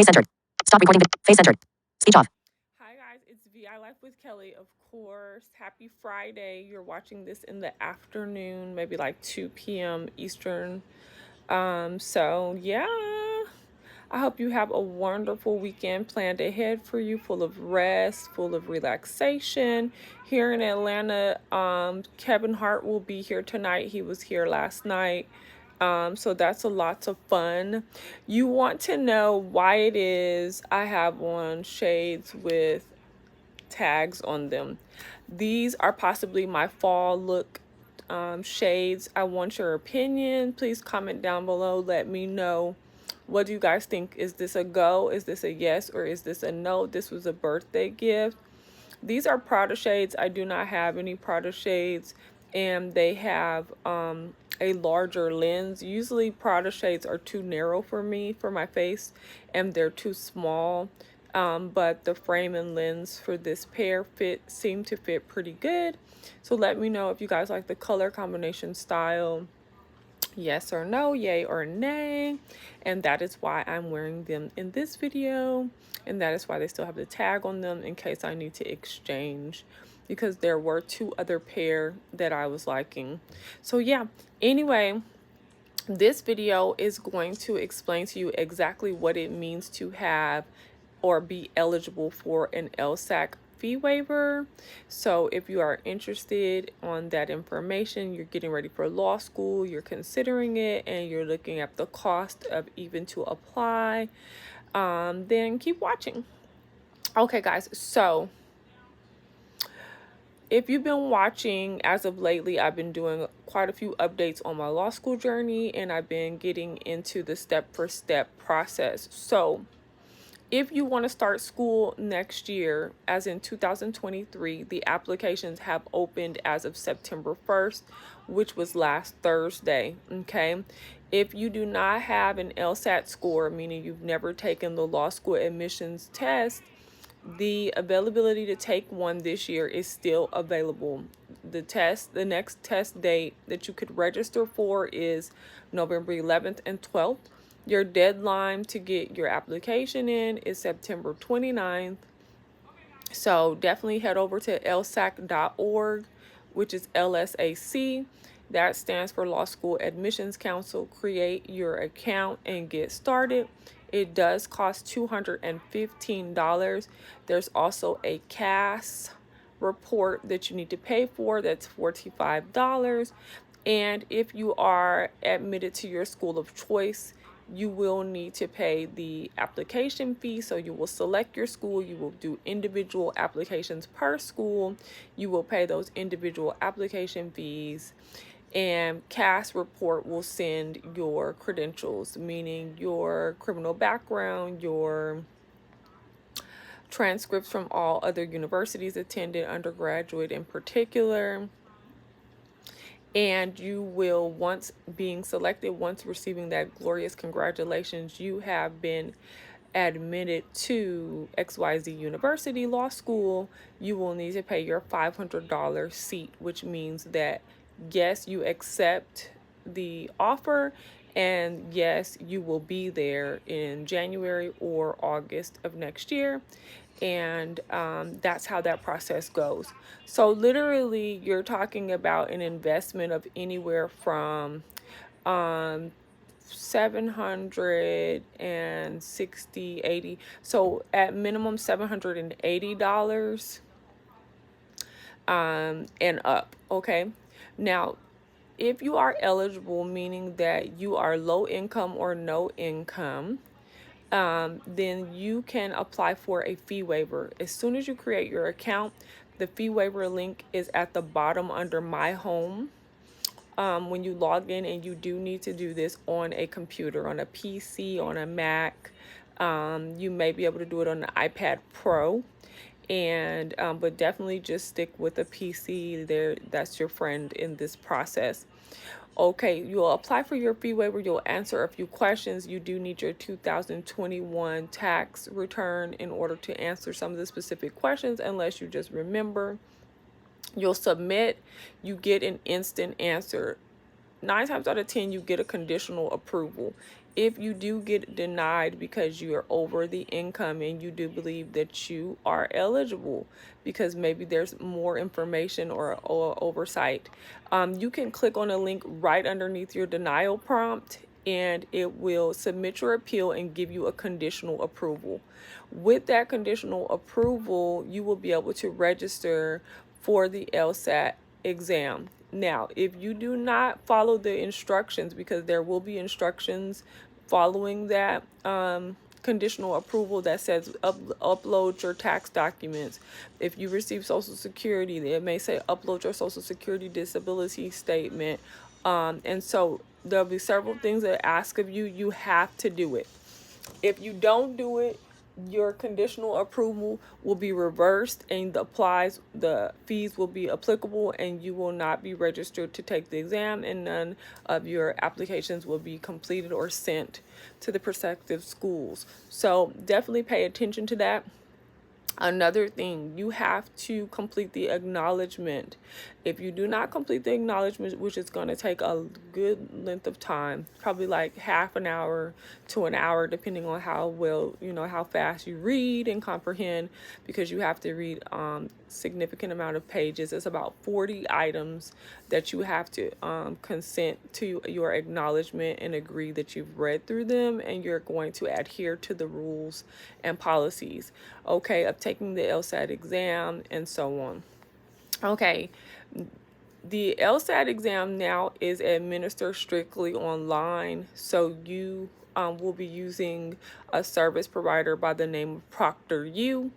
Face centered. Stop recording. Face centered. Speech off. Hi guys, it's VI Life with Kelly, of course. Happy Friday. You're watching this in the afternoon, maybe like 2 p.m. Eastern. So yeah. I hope you have a wonderful weekend planned ahead for you, full of rest, full of relaxation. Here in Atlanta, Kevin Hart will be here tonight. He was here last night. So that's a lot of fun. You want to know why it is I have on shades with tags on them. These are possibly my fall look shades. I want your opinion. Please comment down below. Let me know, what do you guys think? Is this a go? Is this a yes? Or is this a no? This was a birthday gift. These are Prada shades. I do not have any Prada shades, and they have a larger lens. Usually Prada shades are too narrow for me, for my face, and they're too small. But the frame and lens for this pair seem to fit pretty good. So let me know if you guys like the color combination style. Yes or no, yay or nay. And that is why I'm wearing them in this video, and that is why they still have the tag on them in case I need to exchange, because there were two other pair that I was liking. So yeah, anyway, this video is going to explain to you exactly what it means to have or be eligible for an LSAC fee waiver. So if you are interested on that information, you're getting ready for law school, you're considering it, and you're looking at the cost of even to apply, then keep watching. Okay guys, so if you've been watching as of lately, I've been doing quite a few updates on my law school journey, and I've been getting into the step-for-step process. So if you want to start school next year, as in 2023, the applications have opened as of September 1st, which was last Thursday, okay? If you do not have an LSAT score, meaning you've never taken the law school admissions test, the availability to take one this year is still available. The next test date that you could register for is November 11th and 12th. Your deadline to get your application in is September 29th. So definitely head over to lsac.org, which is LSAC. That stands for Law School Admissions Council. Create your account and get started. It does cost $215. There's also a CAS report that you need to pay for. That's $45. And if you are admitted to your school of choice, you will need to pay the application fee. So you will select your school, you will do individual applications per school, you will pay those individual application fees, and CAS report will send your credentials, meaning your criminal background, your transcripts from all other universities attended, undergraduate in particular. And you will, once being selected, once receiving that glorious congratulations, you have been admitted to XYZ University Law School, you will need to pay your $500 seat, which means that yes, you accept the offer, and yes, you will be there in January or August of next year. And that's how that process goes. So literally, you're talking about an investment of anywhere from 760, 80, so at minimum $780 and up. Okay, now if you are eligible, meaning that you are low income or no income, then you can apply for a fee waiver. As soon as you create your account, the fee waiver link is at the bottom under My Home. When you log in, and you do need to do this on a computer, on a PC, on a Mac. You may be able to do it on the iPad Pro, and but definitely just stick with a PC. That's your friend in this process. Okay, you'll apply for your fee waiver. You'll answer a few questions. You do need your 2021 tax return in order to answer some of the specific questions, unless you just remember. You'll submit. You get an instant answer. 9 times out of 10, you get a conditional approval. if you do get denied because you're over the income and you do believe that you are eligible because maybe there's more information or oversight, you can click on a link right underneath your denial prompt and it will submit your appeal and give you a conditional approval. With that conditional approval, you will be able to register for the LSAT exam. Now, if you do not follow the instructions, because there will be instructions following that conditional approval that says upload your tax documents. If you receive Social Security, it may say upload your Social Security disability statement. And so there'll be several things that ask of you. You have to do it. If you don't do it, your conditional approval will be reversed and the fees will be applicable and you will not be registered to take the exam, and none of your applications will be completed or sent to the prospective schools. So definitely pay attention to that. Another thing, you have to complete the acknowledgement. If you do not complete the acknowledgement, which is going to take a good length of time, probably like half an hour to an hour, depending on how well, how fast you read and comprehend, because you have to read significant amount of pages. It's about 40 items that you have to consent to your acknowledgement and agree that you've read through them and you're going to adhere to the rules and policies, okay, of taking the LSAT exam and so on. Okay, the LSAT exam now is administered strictly online, so you will be using a service provider by the name of ProctorU.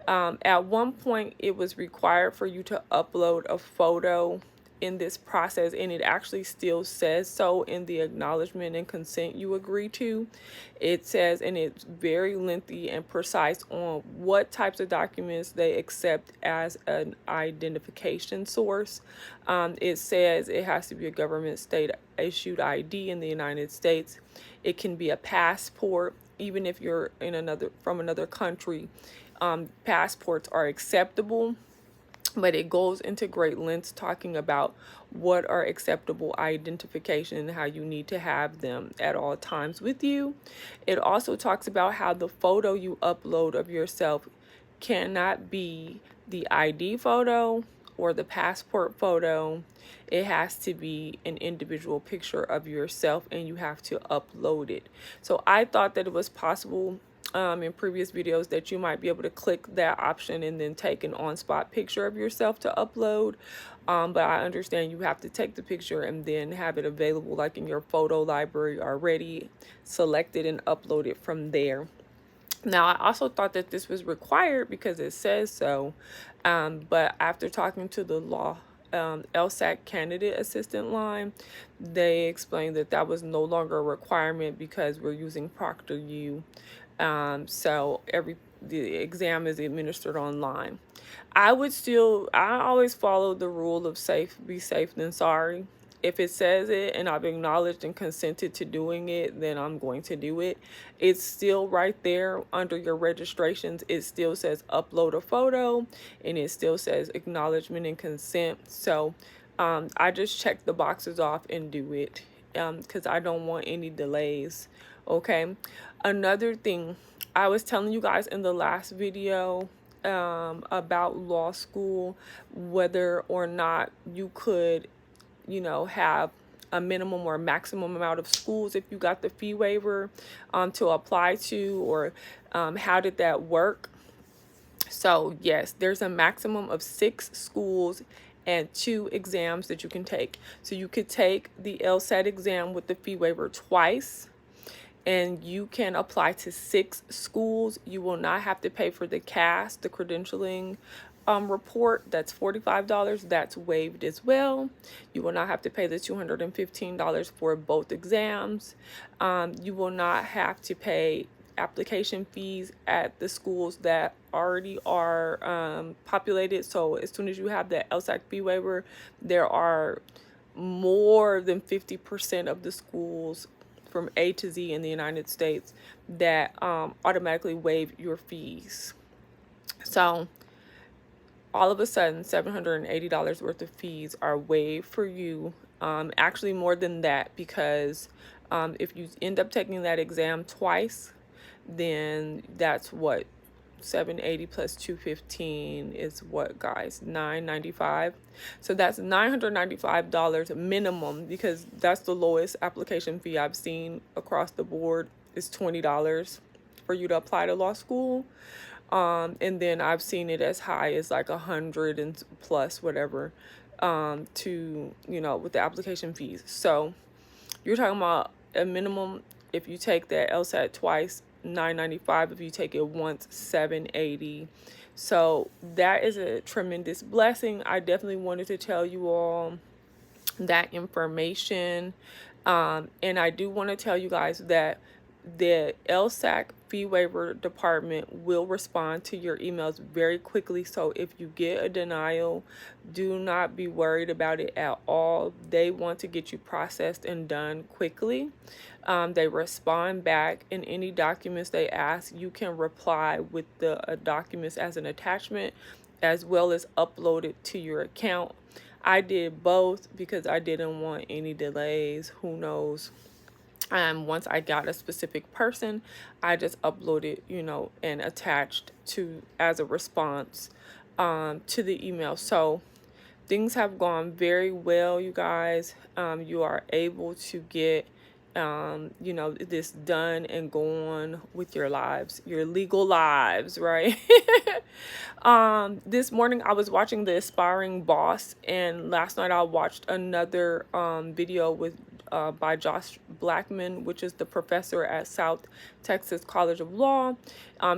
At one point, it was required for you to upload a photo in this process, and it actually still says so in the acknowledgement and consent you agree to. It says, and it's very lengthy and precise on what types of documents they accept as an identification source. It says it has to be a government state issued ID in the United States. It can be a passport, even if you're from another country. Passports are acceptable, but it goes into great lengths talking about what are acceptable identification and how you need to have them at all times with you. It also talks about how the photo you upload of yourself cannot be the ID photo or the passport photo. It has to be an individual picture of yourself and you have to upload it. So I thought that it was possible in previous videos that you might be able to click that option and then take an on-spot picture of yourself to upload. But I understand you have to take the picture and then have it available like in your photo library already selected and upload it from there. Now, I also thought that this was required because it says so, but after talking to the LSAC candidate assistant line, they explained that that was no longer a requirement because we're using ProctorU. So the exam is administered online. I always follow the rule of be safe than sorry. If it says it and I've acknowledged and consented to doing it, then I'm going to do it. It's still right there under your registrations. It still says upload a photo and it still says acknowledgement and consent. So I just check the boxes off and do it because I don't want any delays. Okay. Another thing, I was telling you guys in the last video about law school, whether or not you could, have a minimum or maximum amount of schools if you got the fee waiver to apply to, or how did that work? So yes, there's a maximum of 6 schools and 2 exams that you can take. So you could take the LSAT exam with the fee waiver twice, and you can apply to 6 schools. You will not have to pay for the CAS, the credentialing report. That's $45. That's waived as well. You will not have to pay the $215 for both exams. You will not have to pay application fees at the schools that already are populated. So as soon as you have the LSAC fee waiver, there are more than 50% of the schools from A to Z in the United States that automatically waive your fees. So all of a sudden, $780 worth of fees are waived for you. Actually more than that, because If you end up taking that exam twice, then that's what 780 plus 215 is what, guys? $995. So that's $995 minimum, because that's the lowest application fee I've seen across the board is $20 for you to apply to law school. And then I've seen it as high as like 100 and plus whatever, to, with the application fees. So you're talking about a minimum, if you take that LSAT twice, $995. If you take it once, $780. So that is a tremendous blessing. I definitely wanted to tell you all that information. And I do want to tell you guys that the LSAC fee waiver department will respond to your emails very quickly. So if you get a denial, do not be worried about it at all. They want to get you processed and done quickly. They respond back, and any documents they ask, you can reply with the documents as an attachment, as well as upload it to your account. I did both because I didn't want any delays. Who knows? Once I got a specific person, I just uploaded, and attached to as a response to the email. So things have gone very well, you guys. You are able to get this done and go on with your lives, your legal lives, right? This morning I was watching The Aspiring Boss, and last night I watched another video by Josh Blackman, which is the professor at South Texas College of Law.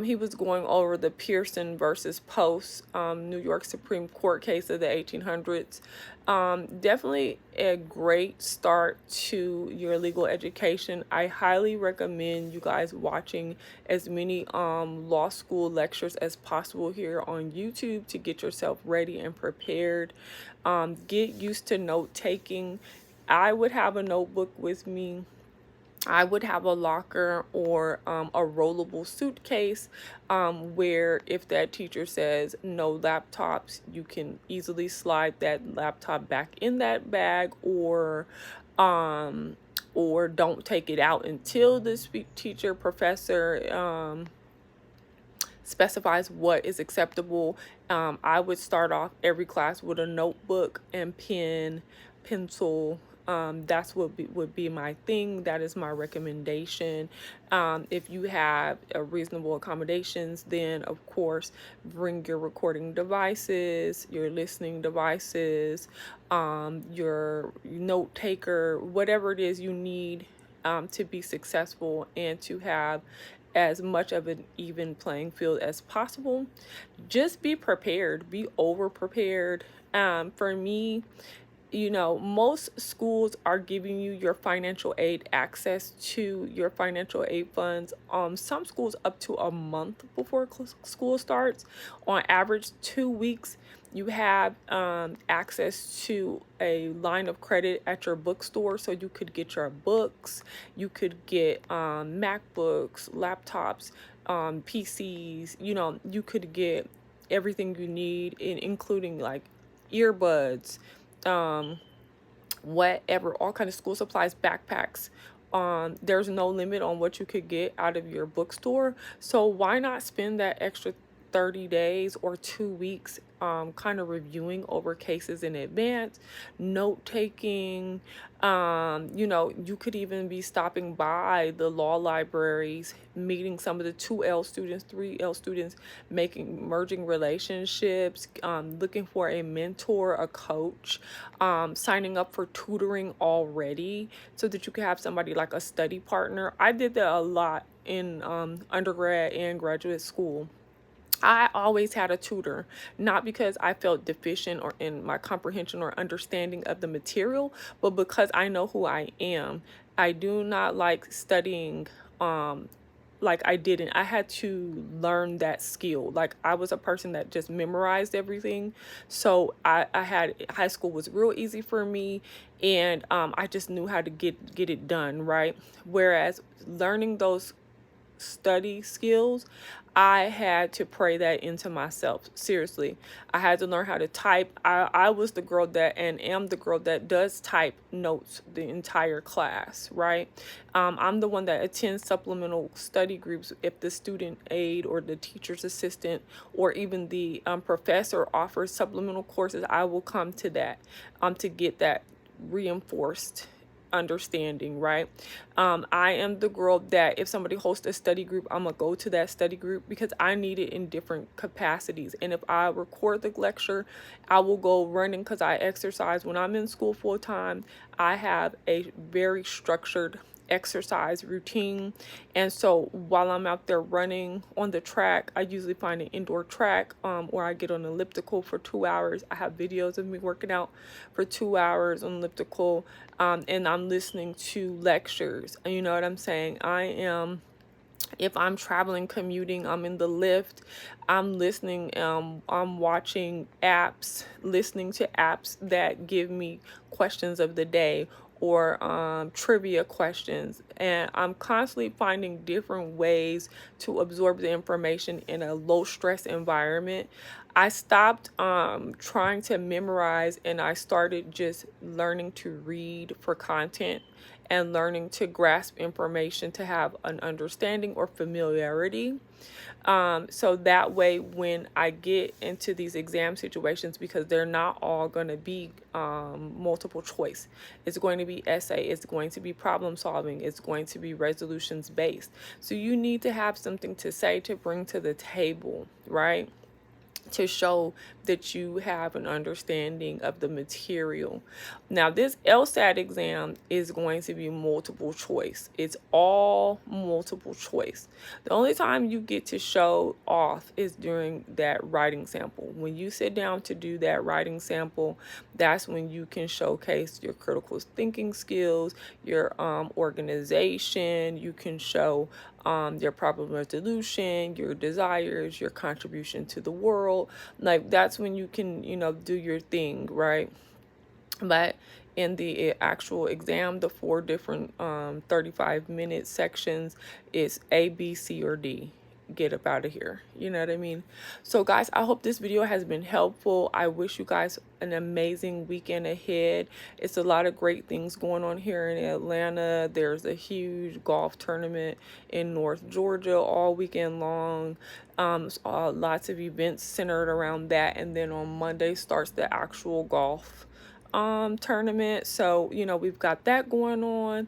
He was going over the Pearson versus Post New York Supreme Court case of the 1800s. Definitely a great start to your legal education. I highly recommend you guys watching as many law school lectures as possible here on YouTube to get yourself ready and prepared. Get used to note taking. I would have a notebook with me. I would have a locker or a rollable suitcase, where if that teacher says no laptops, you can easily slide that laptop back in that bag, or don't take it out until the professor specifies what is acceptable. I would start off every class with a notebook and pen, pencil. That's what would be my thing. That is my recommendation. If you have reasonable accommodations, then of course bring your recording devices, your listening devices, your note taker, whatever it is you need to be successful and to have as much of an even playing field as possible. Just be prepared, be over prepared. For me, most schools are giving you your financial aid, access to your financial aid funds. Some schools up to a month before school starts. On average, 2 weeks. You have access to a line of credit at your bookstore, so you could get your books, you could get MacBooks, laptops, PCs. You could get everything you need, including like earbuds, whatever, all kind of school supplies, backpacks. There's no limit on what you could get out of your bookstore. So why not spend that extra 30 days or 2 weeks kind of reviewing over cases in advance, note taking. You could even be stopping by the law libraries, meeting some of the 2L students, 3L students, merging relationships, looking for a mentor, a coach, signing up for tutoring already so that you can have somebody like a study partner. I did that a lot in undergrad and graduate school. I always had a tutor, not because I felt deficient or in my comprehension or understanding of the material, but because I know who I am. I do not like studying like I didn't. I had to learn that skill. Like I was a person that just memorized everything. So I had high school was real easy for me, and I just knew how to get it done, right? Whereas learning those study skills, I had to pray that into myself. Seriously, I had to learn how to type. I was the girl that, and am the girl that does type notes the entire class, right? I'm the one that attends supplemental study groups if the student aide or the teacher's assistant or even the professor offers supplemental courses. I will come to that to get that reinforced understanding, right? I am the girl that if somebody hosts a study group, I'm gonna go to that study group because I need it in different capacities. And if I record the lecture, I will go running because I exercise. When I'm in school full time, I have a very structured exercise routine, and so while I'm out there running on the track, I usually find an indoor track or I get on an elliptical for 2 hours. I have videos of me working out for 2 hours on elliptical, and I'm listening to lectures. You know what I'm saying? If I'm traveling, commuting, I'm in the lift, I'm listening, I'm watching apps, listening to apps that give me questions of the day or trivia questions. And I'm constantly finding different ways to absorb the information in a low stress environment. I stopped trying to memorize and I started just learning to read for content and learning to grasp information to have an understanding or familiarity. So that way, when I get into these exam situations, because they're not all going to be multiple choice, it's going to be essay, it's going to be problem solving, it's going to be resolutions based. So you need to have something to say to bring to the table, right? To show that you have an understanding of the material. Now, this LSAT exam is going to be multiple choice. It's all multiple choice. The only time you get to show off is during that writing sample. When you sit down to do that writing sample, that's when you can showcase your critical thinking skills, your organization. You can show your problem resolution, your desires, your contribution to the world. Like that's when you can, do your thing, right? But in the actual exam, the 4 different 35-minute sections is A, B, C, or D. Get up out of here. You know what I mean? So guys, I hope this video has been helpful. I wish you guys an amazing weekend ahead. It's a lot of great things going on here in Atlanta. There's a huge golf tournament in North Georgia all weekend long. Lots of events centered around that, and then on Monday starts the actual golf tournament. So we've got that going on.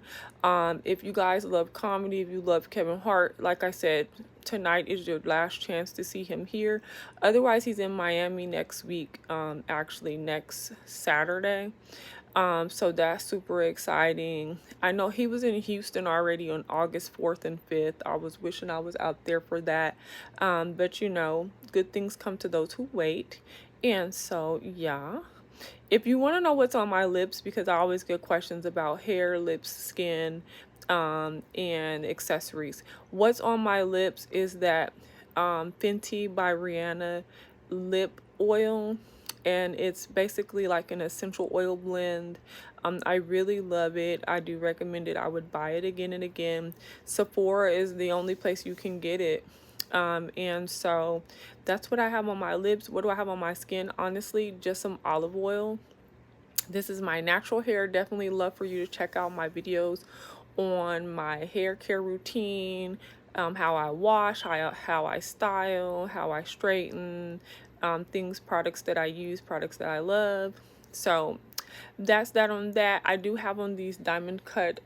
If you guys love comedy, if you love Kevin Hart, like I said, tonight is your last chance to see him here. Otherwise, he's in Miami next week, actually next Saturday. So that's super exciting. I know he was in Houston already on August 4th and 5th. I was wishing I was out there for that. But good things come to those who wait. And so, yeah. If you want to know what's on my lips, because I always get questions about hair, lips, skin, and accessories. What's on my lips is that Fenty by Rihanna lip oil, and it's basically like an essential oil blend. I really love it. I do recommend it. I would buy it again and again. Sephora is the only place you can get it. And so that's what I have on my lips. What do I have on my skin? Honestly, just some olive oil. This is my natural hair. Definitely love for you to check out my videos on my hair care routine, how I wash, how I style, how I straighten, products that I use, products that I love. So that's that on that. I do have on these diamond cut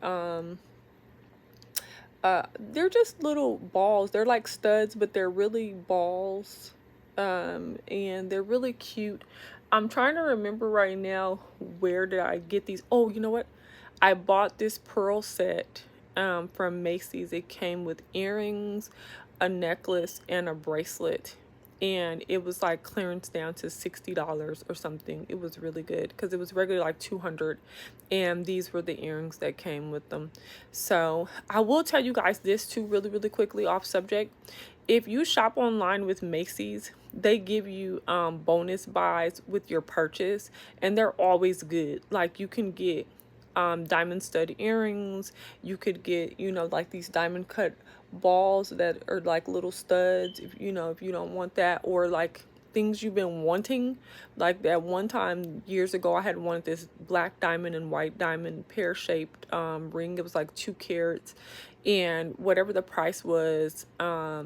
they're just little balls. They're like studs, but they're really balls. And they're really cute. I'm trying to remember right now, where did I get these? Oh, you know what? I bought this pearl set from Macy's. It came with earrings, a necklace, and a bracelet. And it was like clearance down to $60 or something. It was really good because it was regularly like $200, and these were the earrings that came with them. So I will tell you guys this too, really, really quickly off subject. If you shop online with Macy's, they give you bonus buys with your purchase, and they're always good. Like you can get diamond stud earrings. You could get, like these diamond cut balls that are like little studs, if if you don't want that, or like things you've been wanting. Like that one time years ago, I had wanted this black diamond and white diamond pear-shaped ring. It was like 2 carats, and whatever the price was, I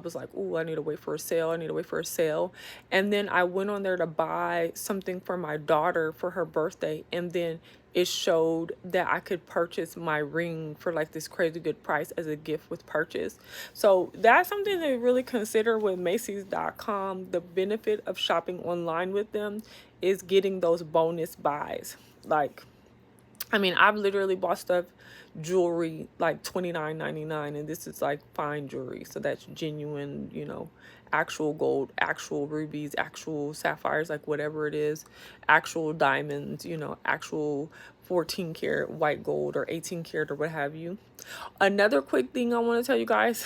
was like, oh, I need to wait for a sale. I need to wait for a sale. And then I went on there to buy something for my daughter for her birthday, and then it showed that I could purchase my ring for like this crazy good price as a gift with purchase. So that's something to really consider with Macy's.com. The benefit of shopping online with them is getting those bonus buys. Like, I mean, I've literally bought stuff, jewelry, like $29.99, and this is like fine jewelry. So that's genuine, actual gold, actual rubies, actual sapphires, like whatever it is, actual diamonds, actual 14 karat white gold or 18 karat or what have you. Another quick thing I want to tell you guys.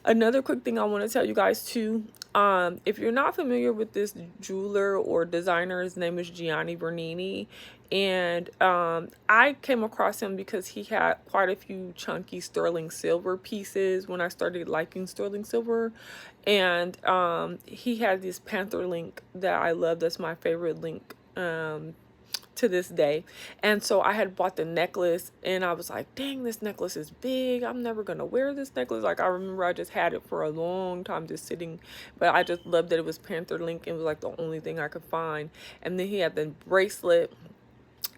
Another quick thing I want to tell you guys too. If you're not familiar with this jeweler or designer, his name is Gianni Bernini. And I came across him because he had quite a few chunky sterling silver pieces when I started liking sterling silver. And he had this panther link that I love. That's my favorite link to this day. And so I had bought the necklace, and I was like, dang, this necklace is big. I'm never gonna wear this necklace. Like, I remember I just had it for a long time just sitting, but I just loved that it was panther link. It was like the only thing I could find. And then he had the bracelet.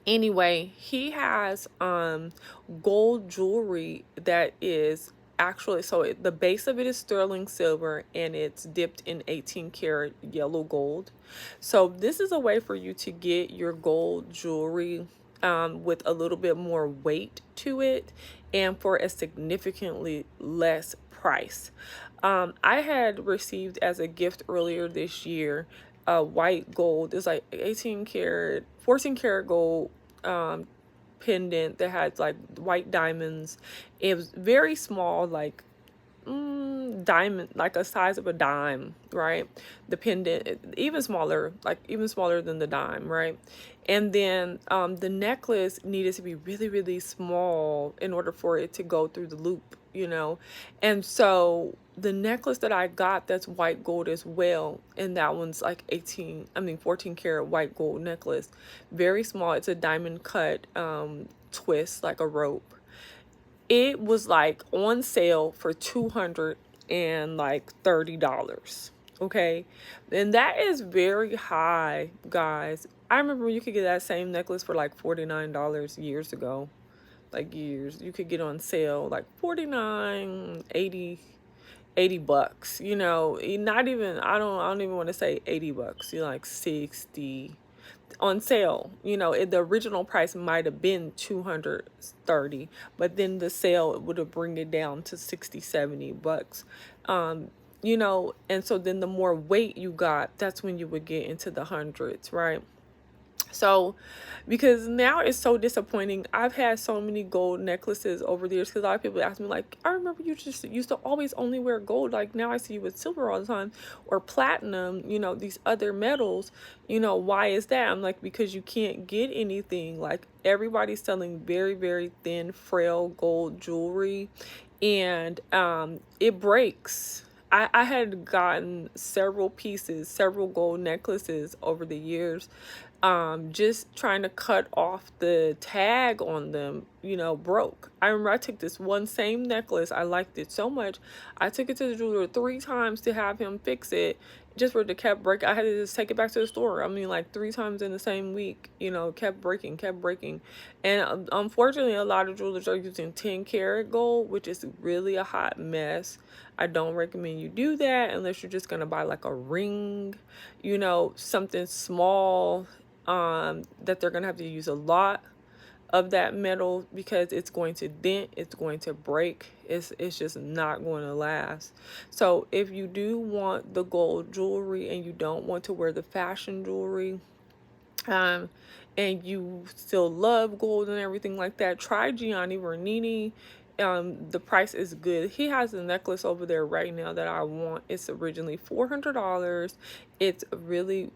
Anyway, he has gold jewelry that is actually, so the base of it is sterling silver, and it's dipped in 18 karat yellow gold. So this is a way for you to get your gold jewelry with a little bit more weight to it, and for a significantly less price. I had received as a gift earlier this year white gold. It's like 18 karat, 14 karat gold pendant that had like white diamonds. It was very small, like diamond, like a size of a dime, right? The pendant even smaller, like even smaller than the dime, right? And then the necklace needed to be really, really small in order for it to go through the loop, and so the necklace that I got, that's white gold as well, and that one's like 14 karat white gold necklace, very small. It's a diamond cut twist, like a rope. It was like on sale for $230. Okay, and that is very high, guys. I remember you could get that same necklace for like $49 years ago. Like years, you could get on sale like 49, 80 bucks, not even, I don't even want to say 80 bucks, like 60 on sale. The original price might have been 230, but then the sale would have bring it down to 60, 70 bucks. And so then the more weight you got, that's when you would get into the hundreds, right? So, because now it's so disappointing. I've had so many gold necklaces over the years, because a lot of people ask me, like, I remember you just used to always only wear gold. Like, now I see you with silver all the time, or platinum, these other metals. Why is that? I'm like, because you can't get anything. Like, everybody's selling very, very thin, frail gold jewelry, and it breaks. I had gotten several gold necklaces over the years, just trying to cut off the tag on them, broke. I remember I took this one same necklace. I liked it so much. I took it to the jeweler 3 times to have him fix it, just for it to kept breaking. I had to just take it back to the store. I mean, like 3 times in the same week, kept breaking. And unfortunately, a lot of jewelers are using 10 karat gold, which is really a hot mess. I don't recommend you do that unless you're just going to buy like a ring, something small, that they're going to have to use a lot of that metal, because it's going to dent, it's going to break, it's just not going to last. So if you do want the gold jewelry and you don't want to wear the fashion jewelry, and you still love gold and everything like that, try Gianni Bernini. the price is good. He has a necklace over there right now that I want. It's originally $400. It's really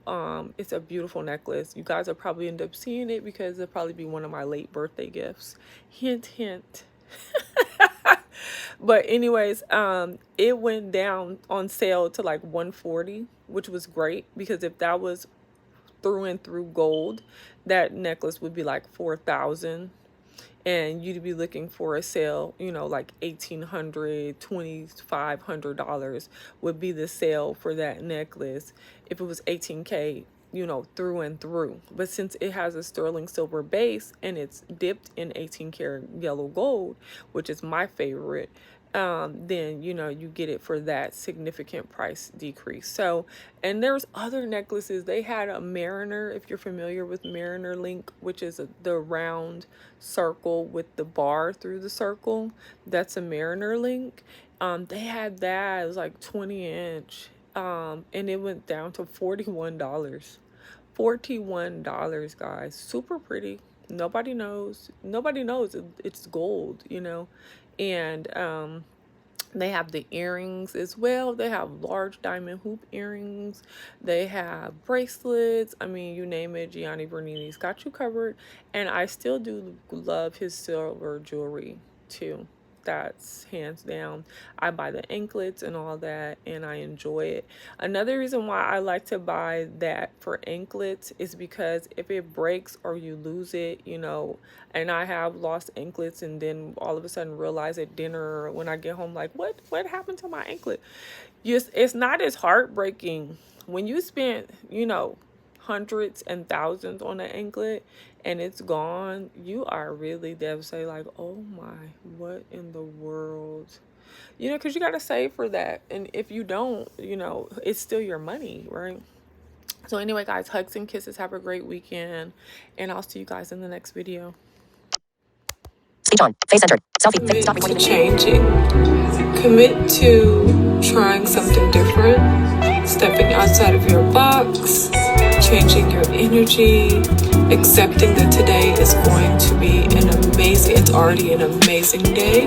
it's a beautiful necklace. You guys will probably end up seeing it because it'll probably be one of my late birthday gifts. Hint, hint. But anyways, it went down on sale to like $140, which was great because if that was through and through gold, that necklace would be like $4,000, and you'd be looking for a sale, you know, like $1,800, $2,500 would be the sale for that necklace if it was 18K, you know, through and through. But since it has a sterling silver base and it's dipped in 18 karat yellow gold, which is my favorite, then, you know, you get it for that significant price decrease. So, and there's other necklaces. They had a Mariner, if you're familiar with Mariner link, which is the round circle with the bar through the circle. That's a Mariner link. They had that. It was like 20-inch. And it went down to $41. $41, guys. Super pretty. Nobody knows it's gold, you know. And they have the earrings as well. They have large diamond hoop earrings. They have bracelets. I mean, you name it, Gianni Bernini's got you covered. And I still do love his silver jewelry too. That's hands down. I buy the anklets and all that, and I enjoy it. Another reason why I like to buy that for anklets is because if it breaks or you lose it, you know, and I have lost anklets and then all of a sudden realize at dinner or when I get home, like, what happened to my anklet? It's not as heartbreaking when you spent, you know, hundreds and thousands on an anklet and it's gone. You are really devastated, like, oh my, what in the world, you know, because you got to save for that, and if you don't, you know, it's still your money, right? So anyway, guys, hugs and kisses. Have a great weekend, and I'll see you guys in the next video. Speech on. Face centered. Selfie. Commit to changing. Commit to trying something different, stepping outside of your box, changing your energy, accepting that today is going to be it's already an amazing day.